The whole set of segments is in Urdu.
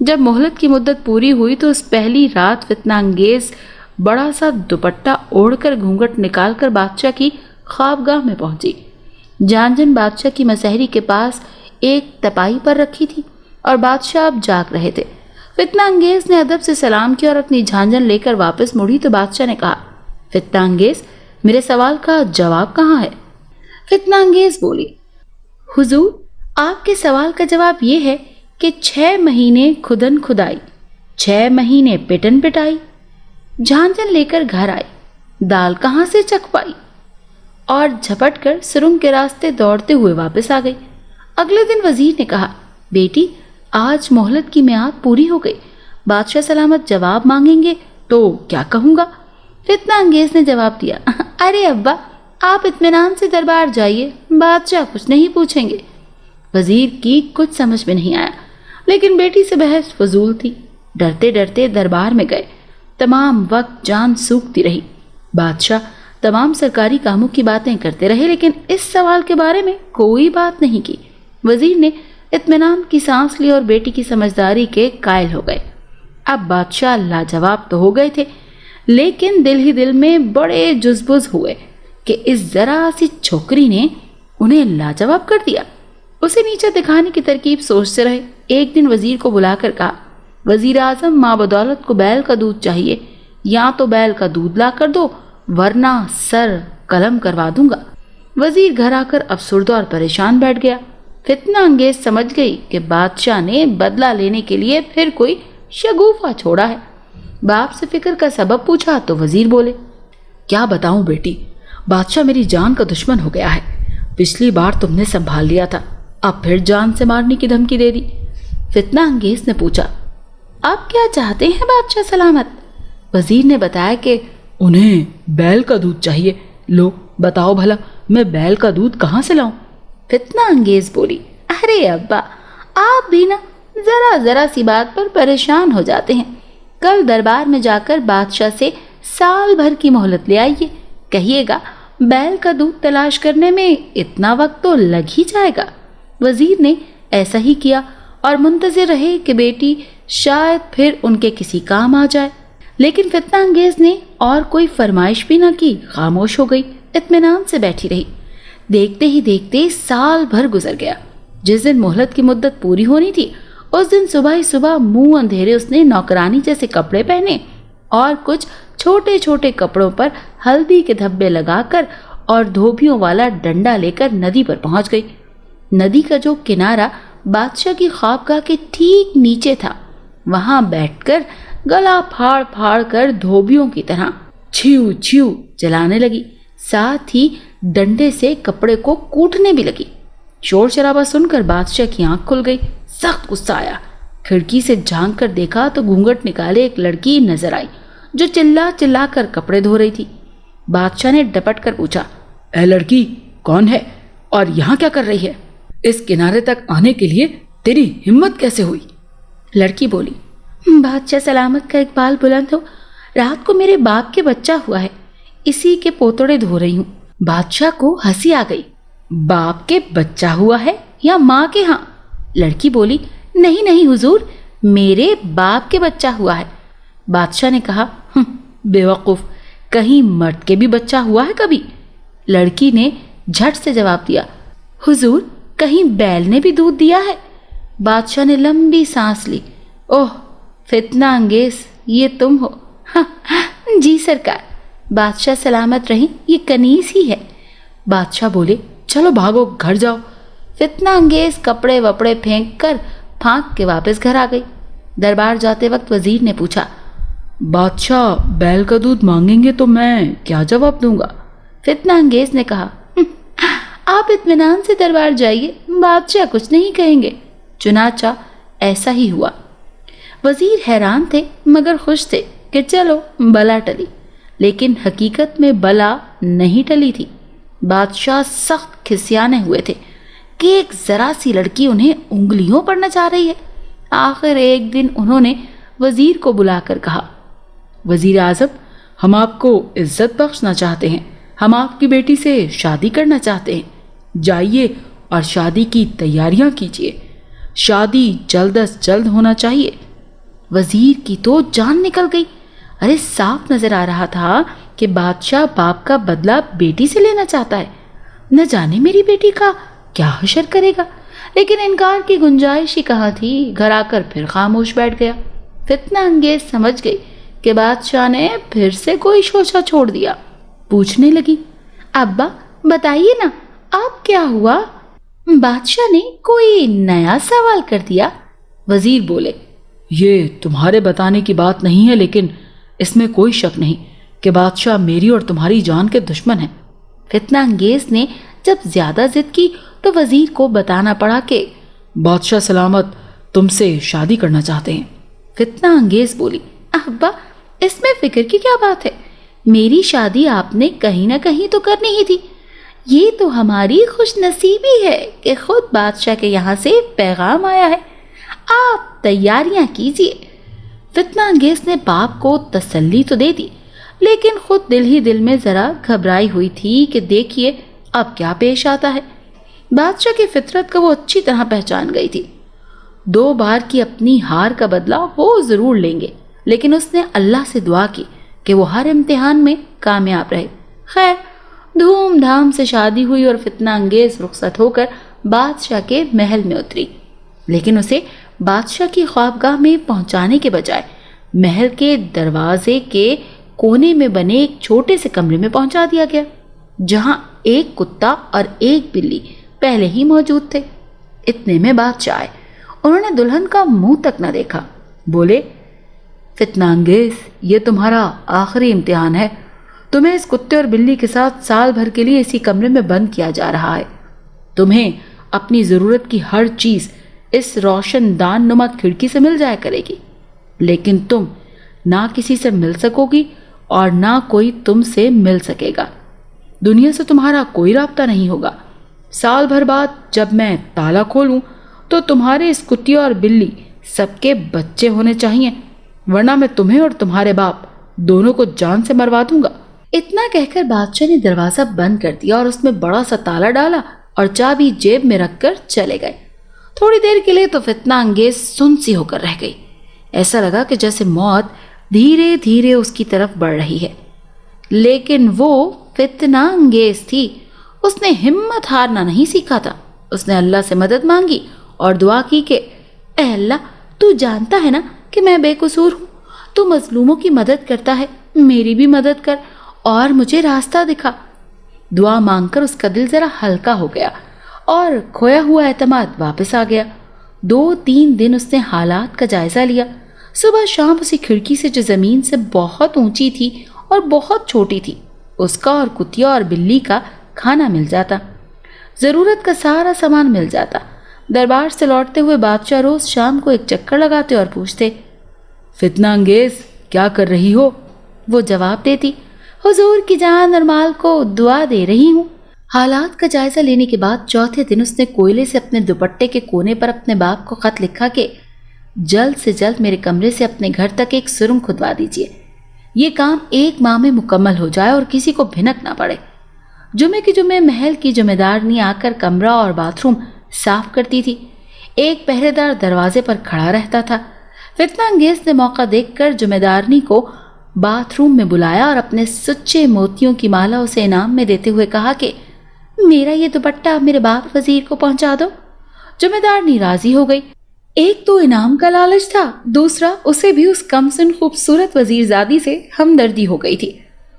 جب مہلت کی مدت پوری ہوئی تو اس پہلی رات فتنہ انگیز بڑا سا دوپٹہ اوڑھ کر گھونگھٹ نکال کر بادشاہ کی خوابگاہ میں پہنچی۔ جان بادشاہ کی مسہری کے پاس ایک تپائی پر رکھی تھی اور بادشاہ اب جاگ رہے تھے۔ فتنہ انگیز نے ادب سے سلام کیا اور اپنی جھانجھن لے کر واپس مڑی تو بادشاہ نے کہا، فتنہ انگیز، میرے سوال کا جواب کہاں ہے؟ فتنہ انگیز بولی، حضور، آپ کے سوال کا جواب یہ ہے کہ 6 مہینے کھدن کھدائی، 6 مہینے پٹن پٹائی، جھانجھن لے کر گھر آئی، دال کہاں سے چکھ پائی، اور جھپٹ کر سرنگ کے راستے دوڑتے ہوئے واپس آ گئی۔ اگلے دن وزیر نے کہا، بیٹی، آج مہلت کی میعاد پوری ہو گئی، بادشاہ سلامت جواب مانگیں گے تو کیا کہوں گا؟ فتنہ انگیز نے جواب دیا، ارے ابا، آپ اطمینان سے دربار جائیے، بادشاہ کچھ نہیں پوچھیں گے۔ وزیر کی کچھ سمجھ میں نہیں آیا، لیکن بیٹی سے بحث فضول تھی۔ ڈرتے ڈرتے دربار میں گئے۔ تمام وقت جان سوکھتی رہی۔ بادشاہ تمام سرکاری کاموں کی باتیں کرتے رہے، لیکن اس سوال کے بارے میں کوئی بات نہیں کی۔ وزیر نے اطمینان کی سانس لی اور بیٹی کی سمجھداری کے قائل ہو گئے۔ اب بادشاہ لاجواب تو ہو گئے تھے، لیکن دل ہی دل میں بڑے جزبز ہوئے کہ اس ذرا سی چھوکری نے انہیں لاجواب کر دیا۔ اسے نیچے دکھانے کی ترکیب سوچتے رہے۔ ایک دن وزیر کو بلا کر کہا، وزیر اعظم، ماں بدولت کو بیل کا دودھ چاہیے، یا تو بیل کا دودھ لا کر دو ورنہ سر قلم کروا دوں گا۔ وزیر گھر آ کر افسردہ اور پریشان بیٹھ گیا۔ فتنہ انگیز سمجھ گئی کہ بادشاہ نے بدلہ لینے کے لیے پھر کوئی شگوفہ چھوڑا ہے۔ باپ سے فکر کا سبب پوچھا تو وزیر بولے، کیا بتاؤں بیٹی، بادشاہ میری جان کا دشمن ہو گیا ہے۔ پچھلی بار تم نے سنبھال لیا تھا، اب پھر جان سے مارنے کی دھمکی دے دی۔ فتنہ انگیز نے پوچھا، آپ کیا چاہتے ہیں بادشاہ سلامت؟ وزیر نے بتایا کہ انہیں بیل کا دودھ چاہیے۔ لو بتاؤ بھلا، میں بیل کا دودھ کہاں سے لاؤں؟ فتنہ انگیز بولی، ارے ابا، آپ بھی نا ذرا سی بات پر پریشان ہو جاتے ہیں۔ کل دربار میں جا کر بادشاہ سے سال بھر کی مہلت لے آئیے، کہیے گا بیل کا دودھ تلاش کرنے میں اتنا وقت تو لگ ہی جائے گا۔ وزیر نے ایسا ہی کیا اور منتظر رہے کہ بیٹی شاید پھر ان کے کسی کام آ جائے، لیکن فتنہ انگیز نے اور کوئی فرمائش بھی نہ کی، خاموش ہو گئی، اطمینان سے بیٹھی رہی۔ دیکھتے ہی دیکھتے سال بھر گزر گیا۔ جس دن مہلت کی مدت پوری ہونی تھی، اس دن صبح ہی صبح منہ اندھیرے اس نے نوکرانی جیسے کپڑے پہنے اور کچھ چھوٹے چھوٹے کپڑوں پر ہلدی کے دھبے لگا کر اور دھوبیوں والا ڈنڈا لے کر ندی پر پہنچ گئی۔ ندی کا جو کنارہ بادشاہ کی خوابگاہ کے ٹھیک نیچے تھا، وہاں بیٹھ کر گلا پھاڑ پھاڑ کر دھوبیوں کی طرح چھیو چھیو چلانے لگی، ساتھ ہی ڈنڈے سے کپڑے کو کوٹنے بھی لگی۔ شور شرابہ سن کر بادشاہ کی آنکھ کھل گئی، سخت غصہ آیا۔ کھڑکی سے جھانک کر دیکھا تو گھونگھٹ نکالے ایک لڑکی نظر آئی جو چلا چلا کر کپڑے دھو رہی تھی۔ بادشاہ نے ڈپٹ کر پوچھا، اے لڑکی، کون ہے اور یہاں کیا کر رہی ہے؟ اس کنارے تک آنے کے لیے تیری ہمت کیسے ہوئی؟ لڑکی بولی، بادشاہ سلامت کا اقبال بلند ہو، رات کو میرے باپ کے بچہ ہوا ہے، اسی کے پوتڑے دھو رہی ہوں۔ بادشاہ کو ہنسی آ گئی، باپ کے بچہ ہوا ہے یا ماں کے ہاں؟ لڑکی بولی، نہیں حضور، میرے باپ کے بچہ ہوا ہے۔ بادشاہ نے کہا، بے وقوف، کہیں مرد کے بھی بچہ ہوا ہے کبھی؟ لڑکی نے جھٹ سے جواب دیا، حضور، کہیں بیل نے بھی دودھ دیا ہے؟ بادشاہ نے لمبی سانس لی، اوہ فتنہ انگیز، یہ تم ہو؟ جی سرکار، بادشاہ سلامت رہیں، یہ کنیز ہی ہے۔ بادشاہ بولے، چلو بھاگو، گھر جاؤ۔ فتنہ انگیز کپڑے وپڑے پھینک کر پھانک کے واپس گھر آ گئی۔ دربار جاتے وقت وزیر نے پوچھا، بادشاہ بیل کا دودھ مانگیں گے تو میں کیا جواب دوں گا؟ فتنہ انگیز نے کہا، آپ اطمینان سے دربار جائیے، بادشاہ کچھ نہیں کہیں گے۔ چنانچہ ایسا ہی ہوا۔ وزیر حیران تھے مگر خوش تھے کہ چلو بلا ٹلی، لیکن حقیقت میں بلا نہیں ٹلی تھی۔ بادشاہ سخت کھسیانے ہوئے تھے کہ ایک ذرا سی لڑکی انہیں انگلیوں پر نچا رہی ہے۔ آخر ایک دن انہوں نے وزیر کو بلا کر کہا، وزیر اعظم، ہم آپ کو عزت بخشنا چاہتے ہیں، ہم آپ کی بیٹی سے شادی کرنا چاہتے ہیں، جائیے اور شادی کی تیاریاں کیجیے، شادی جلد از جلد ہونا چاہیے، وزیر کی تو جان نکل گئی۔ ارے صاف نظر آ رہا تھا کہ بادشاہ باپ کا بدلہ بیٹی سے لینا چاہتا ہے، نہ جانے میری بیٹی کا کیا حشر کرے گا۔ لیکن انکار کی گنجائش ہی کہاں تھی، گھر آ کر پھر خاموش بیٹھ گیا۔ فتنہ انگیز سمجھ گئی کہ بادشاہ نے پھر سے کوئی شوشہ چھوڑ دیا۔ پوچھنے لگی، ابا بتائیے نا اب کیا ہوا؟ بادشاہ نے کوئی نیا سوال کر دیا۔ وزیر بولے، یہ تمہارے بتانے کی بات نہیں ہے، لیکن اس میں کوئی شک نہیں کہ بادشاہ میری اور تمہاری جان کے دشمن ہیں۔ فتنہ انگیز نے جب زیادہ ضد کی تو وزیر کو بتانا پڑا کہ بادشاہ سلامت تم سے شادی کرنا چاہتے ہیں۔ فتنہ انگیز بولی، ابا اس میں فکر کی کیا بات ہے؟ میری شادی آپ نے کہیں نہ کہیں تو کرنی ہی تھی۔ یہ تو ہماری خوش نصیبی ہے کہ خود بادشاہ کے یہاں سے پیغام آیا ہے، آپ تیاریاں کیجیے۔ فتنہ انگیز نے باپ کو تسلی تو دے دی، لیکن خود دل ہی دل میں ذرا گھبرائی ہوئی تھی کہ دیکھیے اب کیا پیش آتا ہے۔ بادشاہ کی فطرت کو وہ اچھی طرح پہچان گئی تھی۔ 2 بار کی اپنی ہار کا بدلہ وہ ضرور لیں گے، لیکن اس نے اللہ سے دعا کی کہ وہ ہر امتحان میں کامیاب رہے۔ خیر دھوم دھام سے شادی ہوئی اور فتنہ انگیز رخصت ہو کر بادشاہ کے محل میں اتری، لیکن اسے بادشاہ کی خوابگاہ میں پہنچانے کے بجائے محل کے دروازے کے کونے میں بنے ایک چھوٹے سے کمرے میں پہنچا دیا گیا، جہاں ایک کتا اور ایک بلی پہلے ہی موجود تھے۔ اتنے میں بادشاہ آئے، انہوں نے دلہن کا منہ تک نہ دیکھا، بولے، فتنہ انگیز یہ تمہارا آخری امتحان ہے، تمہیں اس کتے اور بلی کے ساتھ سال بھر کے لیے اسی کمرے میں بند کیا جا رہا ہے۔ تمہیں اپنی ضرورت کی ہر چیز اس روشن دان نما کھڑکی سے مل جایا کرے گی، لیکن تم نہ کسی سے مل سکو گی اور نہ کوئی تم سے مل سکے گا۔ دنیا سے تمہارا کوئی رابطہ نہیں ہوگا۔ سال بھر بعد جب میں تالا کھولوں تو تمہارے اس کتی اور بلی سب کے بچے ہونے چاہیے، ورنہ میں تمہیں اور تمہارے باپ دونوں کو جان سے مروا دوں گا۔ اتنا کہہ کر بادشاہ نے دروازہ بند کر دیا اور اس میں بڑا سا تالا ڈالا اور چابی جیب میں رکھ کر چلے گئے۔ تھوڑی دیر کے لیے تو فتنہ انگیز سن سی ہو کر رہ گئی۔ ایسا لگا کہ جیسے موت دھیرے دھیرے اس کی طرف بڑھ رہی ہے، لیکن وہ فتنہ انگیز تھی، اس نے ہمت ہارنا نہیں سیکھا تھا۔ اس نے اللہ سے مدد مانگی اور دعا کی کہ اے اللہ تو جانتا ہے نا کہ میں بے قصور ہوں، تو مظلوموں کی مدد کرتا ہے، میری بھی مدد کر اور مجھے راستہ دکھا۔ دعا مانگ کر اس کا دل ذرا ہلکا ہو گیا اور کھویا ہوا اعتماد واپس آ گیا۔ 2-3 دن اس نے حالات کا جائزہ لیا۔ صبح شام اسی کھڑکی سے جو زمین سے بہت اونچی تھی اور بہت چھوٹی تھی، اس کا اور کتیا اور بلی کا کھانا مل جاتا، ضرورت کا سارا سامان مل جاتا۔ دربار سے لوٹتے ہوئے بادشاہ روز شام کو ایک چکر لگاتے اور پوچھتے، فتنہ انگیز کیا کر رہی ہو؟ وہ جواب دیتی، حضور کی جان اور مال کو دعا دے رہی ہوں۔ حالات کا جائزہ لینے کے بعد چوتھے دن اس نے کوئلے سے اپنے دوپٹے کے کونے پر اپنے باپ کو خط لکھا کہ جلد سے جلد میرے کمرے سے اپنے گھر تک ایک سرنگ کھدوا دیجیے، یہ کام 1 ماہ میں مکمل ہو جائے اور کسی کو بھنک نہ پڑے۔ جمعے کے جمعے محل کی جمعہ دارنی آ کر کمرہ اور باتھ روم صاف کرتی تھی، ایک پہرے دار دروازے پر کھڑا رہتا تھا۔ فتنہ انگیز نے موقع دیکھ کر جمعہ دارنی کو باتھ روم میں بلایا اور اپنے سچے موتیوں کی مالا اسے انعام میں دیتے ہوئے کہا کہ میرا یہ دوپٹہ میرے باپ وزیر کو پہنچا دو۔ جمعہ دارنی راضی ہو گئی۔ ایک تو انعام کا لالچ تھا، دوسرا اسے بھی اس کمسن خوبصورت وزیر زادی سے ہمدردی ہو گئی تھی۔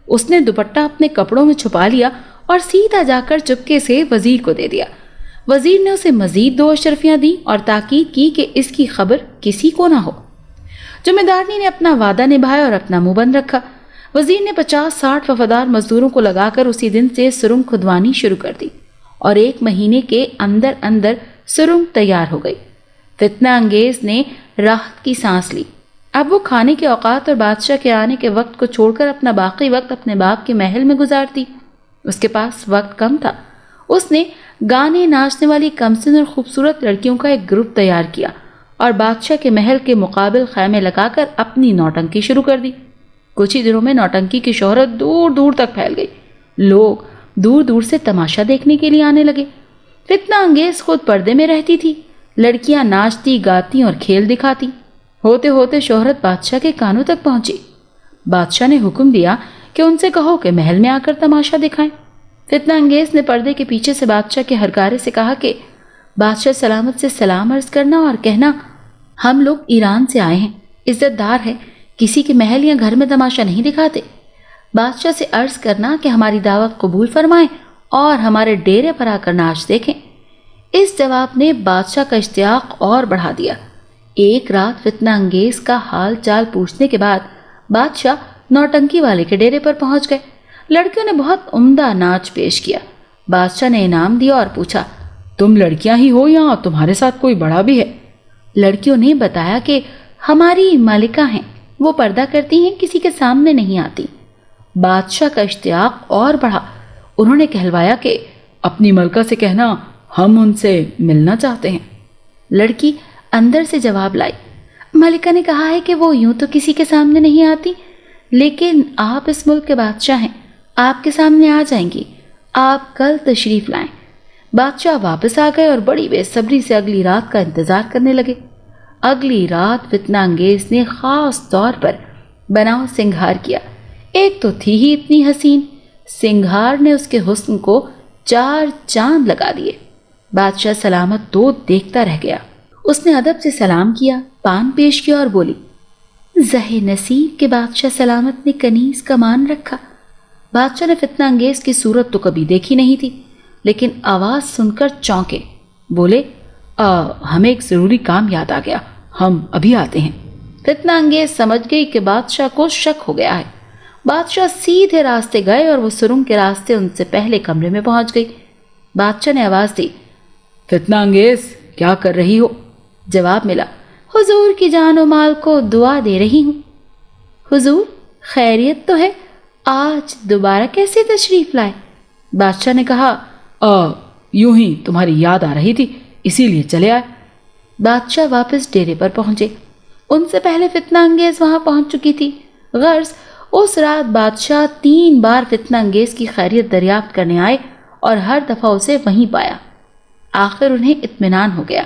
اس نے دوپٹہ اپنے کپڑوں میں چھپا لیا اور سیدھا جا کر چپکے سے وزیر کو دے دیا۔ وزیر نے اسے مزید 2 اشرفیاں دیں اور تاکید کی کہ اس کی خبر کسی کو نہ ہو۔ جمعہ دارنی نے اپنا وعدہ نبھایا اور اپنا منہ بند رکھا۔ وزیر نے 50-60 وفادار مزدوروں کو لگا کر اسی دن سے سرنگ کھدوانی شروع کر دی اور 1 مہینے کے اندر اندر سرنگ تیار ہو گئی۔ فتنہ انگیز نے راحت کی سانس لی۔ اب وہ کھانے کے اوقات اور بادشاہ کے آنے کے وقت کو چھوڑ کر اپنا باقی وقت اپنے باپ کے محل میں گزارتی۔ اس کے پاس وقت کم تھا۔ اس نے گانے ناچنے والی کمسن اور خوبصورت لڑکیوں کا ایک گروپ تیار کیا اور بادشاہ کے محل کے مقابل خیمے لگا کر اپنی نوٹنکی شروع کر دی۔ کچھ ہی دنوں میں نوٹنکی کی شہرت دور دور تک پھیل گئی۔ لوگ دور دور سے تماشا دیکھنے کے لیے آنے لگے۔ فتنہ انگیز خود پردے میں رہتی تھی، لڑکیاں ناچتی گاتی اور کھیل دکھاتی۔ ہوتے ہوتے شہرت بادشاہ کے کانوں تک پہنچی۔ بادشاہ نے حکم دیا کہ ان سے کہو کہ محل میں آ کر تماشا دکھائیں۔ فتنہ انگیز نے پردے کے پیچھے سے بادشاہ کے ہرکارے سے کہا کہ بادشاہ سلامت سے سلام عرض کرنا اور کہنا ہم لوگ ایران سے آئے ہیں، عزت دار ہے، کسی کے محل یا گھر میں تماشا نہیں دکھاتے۔ بادشاہ سے عرض کرنا کہ ہماری دعوت قبول فرمائیں اور ہمارے ڈیرے پر آ کر ناچ دیکھیں۔ اس جواب نے بادشاہ کا اشتیاق اور بڑھا دیا۔ ایک رات فتنہ انگیز کا حال چال پوچھنے کے بعد بادشاہ نوٹنکی والے کے ڈیرے پر پہنچ گئے۔ لڑکیوں نے بہت عمدہ ناچ پیش کیا۔ بادشاہ نے انعام دیا اور پوچھا تم لڑکیاں ہی ہو یا تمہارے ساتھ کوئی بڑا بھی ہے؟ لڑکیوں نے بتایا کہ ہماری مالکہ ہیں، وہ پردہ کرتی ہیں، کسی کے سامنے نہیں آتی۔ بادشاہ کا اشتیاق اور بڑھا۔ انہوں نے کہلوایا کہ اپنی ملکہ سے کہنا ہم ان سے ملنا چاہتے ہیں۔ لڑکی اندر سے جواب لائی، ملکہ نے کہا ہے کہ وہ یوں تو کسی کے سامنے نہیں آتی، لیکن آپ اس ملک کے بادشاہ ہیں، آپ کے سامنے آ جائیں گی، آپ کل تشریف لائیں۔ بادشاہ واپس آ گئے اور بڑی بے صبری سے اگلی رات کا انتظار کرنے لگے۔ اگلی رات فتنہ انگیز نے خاص طور پر بناؤ سنگھار کیا۔ ایک تو تھی ہی اتنی حسین، سنگھار نے اس کے حسن کو 4 چاند لگا دیے۔ بادشاہ سلامت تو دیکھتا رہ گیا۔ اس نے ادب سے سلام کیا، پان پیش کیا اور بولی زہ نصیب کے بادشاہ سلامت نے کنیز کا مان رکھا۔ بادشاہ نے فتنہ انگیز کی صورت تو کبھی دیکھی نہیں تھی، لیکن آواز سن کر چونکے۔ بولے ہمیں ایک ضروری کام یاد آ گیا، ہم ابھی آتے ہیں۔ فتنہ انگیز سمجھ گئی کہ بادشاہ کو شک ہو گیا ہے۔ بادشاہ سیدھے راستے گئے اور وہ سرنگ کے راستے ان سے پہلے کمرے میں پہنچ گئی۔ بادشاہ نے آواز دی فتنہ انگیز کیا کر رہی ہو؟ جواب ملا حضور کی جان و مال کو دعا دے رہی ہوں۔ حضور خیریت تو ہے، آج دوبارہ کیسے تشریف لائے؟ بادشاہ نے کہا یوں ہی تمہاری یاد آ رہی تھی، اسی لیے چلے آئے۔ بادشاہ واپس ڈیرے پر پہنچے۔ ان سے پہلے فتنہ انگیز وہاں پہنچ چکی تھی۔ غرض اس رات بادشاہ 3 بار فتنہ انگیز کی خیریت دریافت کرنے آئے اور ہر دفعہ اسے وہیں پایا۔ آخر انہیں اطمینان ہو گیا۔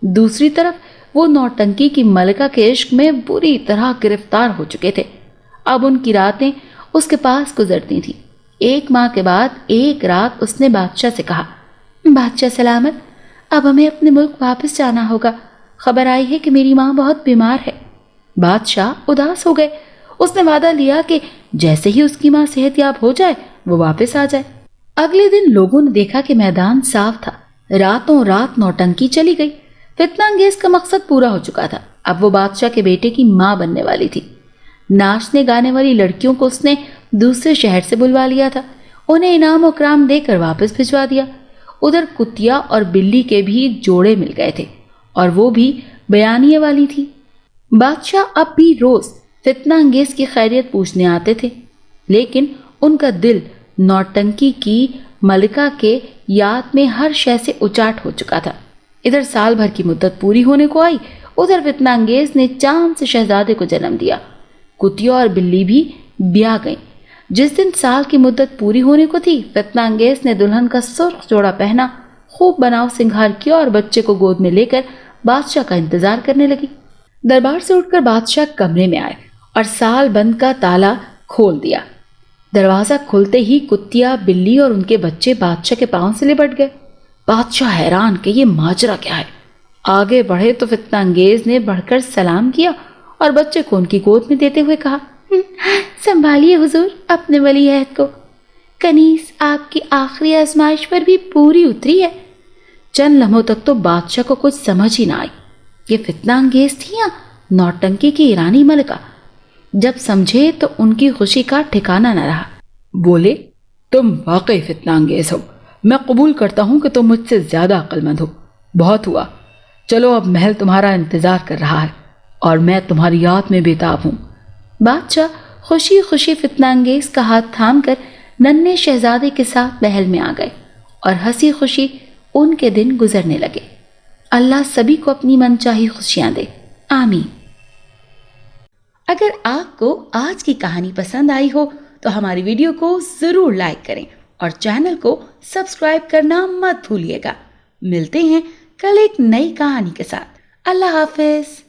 دوسری طرف وہ نوٹنکی کی ملکہ کے عشق میں بری طرح گرفتار ہو چکے تھے۔ اب ان کی راتیں اس کے پاس گزرتی تھیں۔ 1 ماہ کے بعد ایک رات اس نے بادشاہ سے کہا بادشاہ سلامت اب ہمیں اپنے ملک واپس جانا ہوگا، خبر آئی ہے کہ میری ماں بہت بیمار ہے۔ بادشاہ اداس ہو گئے۔ اس نے وعدہ لیا کہ جیسے ہی اس کی ماں صحت یاب ہو جائے وہ واپس آ جائے۔ اگلے دن لوگوں نے دیکھا کہ میدان صاف تھا۔ راتوں رات نوٹنکی چلی گئی۔ فتنہ انگیز کا مقصد پورا ہو چکا تھا۔ اب وہ بادشاہ کے بیٹے کی ماں بننے والی تھی۔ ناچنے گانے والی لڑکیوں کو اس نے دوسرے شہر سے بلوا لیا تھا، انہیں انعام و کرام دے کر واپس بھجوا دیا۔ ادھر کتیا اور بلی کے بھی جوڑے مل گئے تھے اور وہ بھی بیانیے والی تھی۔ بادشاہ اب بھی روز فتنہ انگیز کی خیریت پوچھنے آتے تھے، لیکن ان کا دل نوٹنکی کی ملکہ کے یاد میں ہر شے سے اچاٹ ہو چکا تھا۔ ادھر سال بھر کی مدت پوری ہونے کو آئی، ادھر فتنہ انگیز نے چاند سے شہزادے کو جنم دیا۔ کتیا اور بلی بھی بیاہ گئیں۔ جس دن سال کی مدت پوری ہونے کو تھی، فتنہ انگیز نے دلہن کا سرخ جوڑا پہنا، خوب بناؤ سنگھار کیا اور بچے کو گود میں لے کر بادشاہ کا انتظار کرنے لگی۔ دربار سے اٹھ کر بادشاہ کمرے میں آئے اور سال بند کا تالا کھول دیا۔ دروازہ کھلتے ہی کتیا، بلی اور ان کے بچے بادشاہ کے پاؤں سے لپٹ گئے۔ بادشاہ حیران کہ یہ ماجرا کیا ہے۔ آگے بڑھے تو فتنہ انگیز نے بڑھ کر سلام کیا اور بچے کو ان کی گود میں دیتے ہوئے کہا سنبھالیے حضور اپنے ولی عہد کو، کنیز آپ کی آخری آزمائش پر بھی پوری اتری ہے۔ چند لمحوں تک تو بادشاہ کو کچھ سمجھ ہی نہ آئی، یہ فتنہ انگیز تھی یا نوٹنکی کی ایرانی ملکہ؟ جب سمجھے تو ان کی خوشی کا ٹھکانہ نہ رہا۔ بولے تم واقعی فتنہ انگیز ہو، میں قبول کرتا ہوں کہ تم مجھ سے زیادہ عقل مند ہو۔ بہت ہوا، چلو اب محل تمہارا انتظار کر رہا ہے اور میں تمہاری یاد میں بےتاب ہوں۔ بادشاہ خوشی خوشی فتنہ انگیز کا ہاتھ تھام کر ننھے شہزادے کے ساتھ محل میں آ گئے اور ہنسی خوشی ان کے دن گزرنے لگے۔ اللہ سبھی کو اپنی من چاہی خوشیاں دے، آمین۔ اگر آپ کو آج کی کہانی پسند آئی ہو تو ہماری ویڈیو کو ضرور لائک کریں اور چینل کو سبسکرائب کرنا مت بھولیے گا۔ ملتے ہیں کل ایک نئی کہانی کے ساتھ۔ اللہ حافظ۔